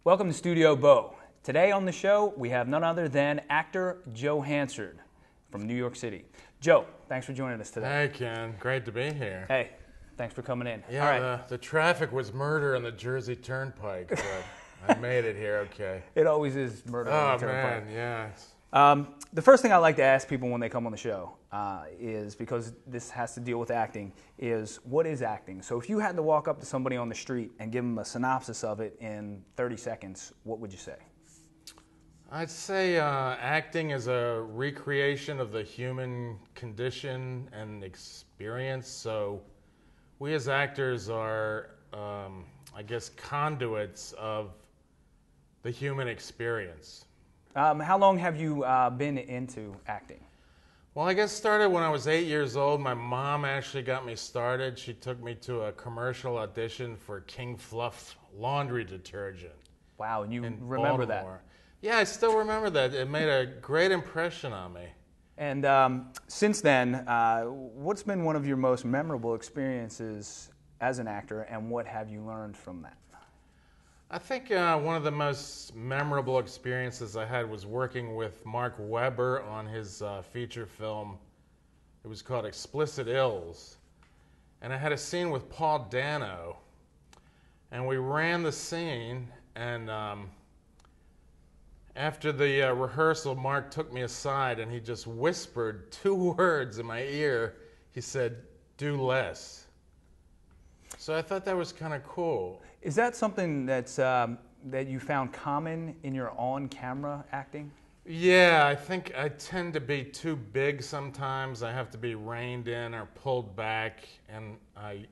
Welcome to Studio Bo. Today on the show, we have none other than actor Joe Hansard from New York City. Joe, thanks for joining us today. Hey, Ken. Great to be here. Hey, thanks for coming in. Yeah, all right. the traffic was murder on the Jersey Turnpike, but I made it here okay. It always is murder on the Turnpike. Man, yeah. The first thing I like to ask people when they come on the show is, because this has to deal with acting, is what is acting? So if you had to walk up to somebody on the street and give them a synopsis of it in 30 seconds, what would you say? I'd say acting is a recreation of the human condition and experience. So we as actors are, I guess, conduits of the human experience. How long have you been into acting? Well, I guess started when I was 8 years old. My mom actually got me started. She took me to a commercial audition for King Fluff laundry detergent. Wow, and you remember Baltimore. Yeah, I still remember that. It made a great impression on me. And since then, what's been one of your most memorable experiences as an actor, and what have you learned from that? I think one of the most memorable experiences I had was working with Mark Webber on his feature film. It was called Explicit Ills. And I had a scene with Paul Dano. And we ran the scene, and after the rehearsal, Mark took me aside and he just whispered 2 words in my ear. He said, "Do less." So I thought that was kind of cool. Is that something that's that you found common in your on-camera acting? Yeah, I think I tend to be too big sometimes. I have to be reined in or pulled back, and I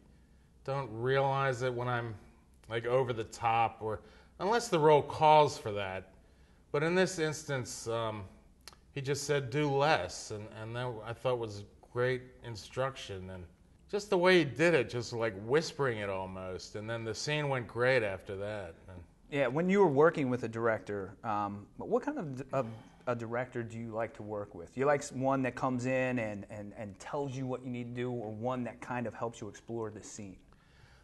don't realize it when I'm like over the top, or unless the role calls for that. But in this instance, he just said, "Do less," and that I thought was great instruction. And just the way he did it, just like whispering it almost, and then the scene went great after that. Yeah, when you were working with a director, what kind of a director do you like to work with? Do you like one that comes in and tells you what you need to do, or one that kind of helps you explore the scene?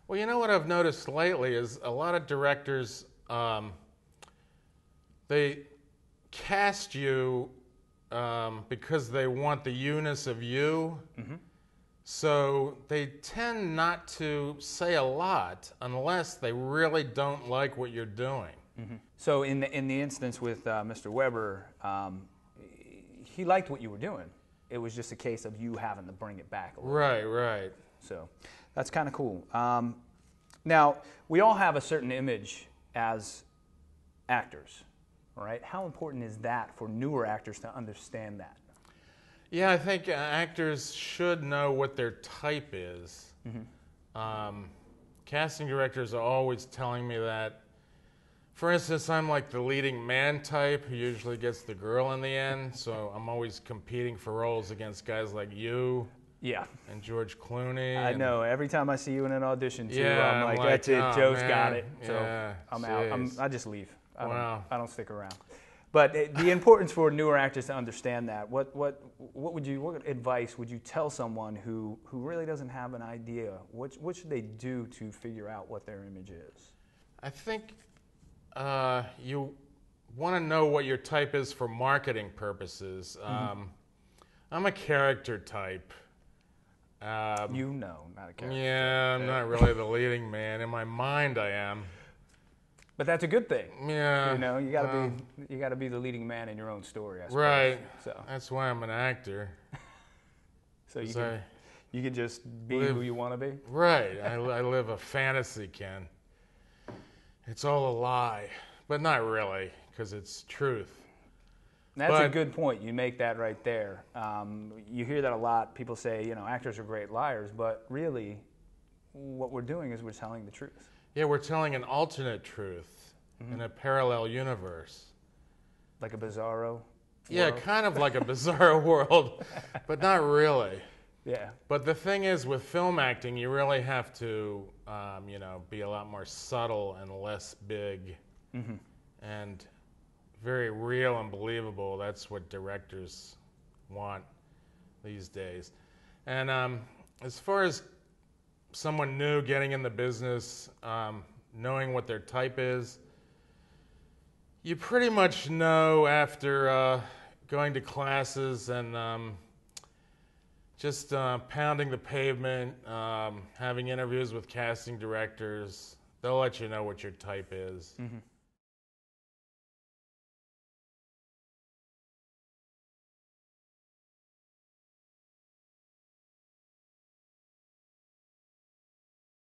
Well, you know what I've noticed lately is a lot of directors, they cast you because they want the you-ness of you. Mm-hmm. So they tend not to say a lot unless they really don't like what you're doing. Mm-hmm. So in the instance with Mr. Weber, he liked what you were doing. It was just a case of you having to bring it back a little bit. Right. So that's kind of cool. Now, we all have a certain image as actors, all right? How important is that for newer actors to understand that? Yeah, I think actors should know what their type is. Mm-hmm. Casting directors are always telling me that. For instance, I'm like the leading man type who usually gets the girl in the end, so I'm always competing for roles against guys like you. Yeah. And George Clooney. I know. Every time I see you in an audition, too, yeah, I'm like, that's it. Joe's man. got it. So yeah, I'm out. I just leave. I don't stick around. But the importance for newer actors to understand that. What advice would you tell someone who really doesn't have an idea? What should they do to figure out what their image is? I think you want to know what your type is for marketing purposes. Mm-hmm. I'm a character type. Not a character. Yeah, I'm not really the leading man. In my mind, I am. But that's a good thing. Yeah. You gotta be the leading man in your own story, I suppose. Right. So that's why I'm an actor. So you can just be who you want to be. Right. I live a fantasy, Ken. It's all a lie, but not really, because it's truth. That's a good point. You make that right there. You hear that a lot. People say, actors are great liars, but really, what we're doing is we're telling the truth. Yeah, we're telling an alternate truth in a parallel universe. Like a bizarro? Yeah, kind of like a bizarro world, but not really. Yeah. But the thing is, with film acting, you really have to, be a lot more subtle and less big, and very real and believable. That's what directors want these days. And as far as someone new getting in the business, knowing what their type is, You pretty much know after going to classes and just pounding the pavement, having interviews with casting directors. They'll let you know what your type is. Mm-hmm.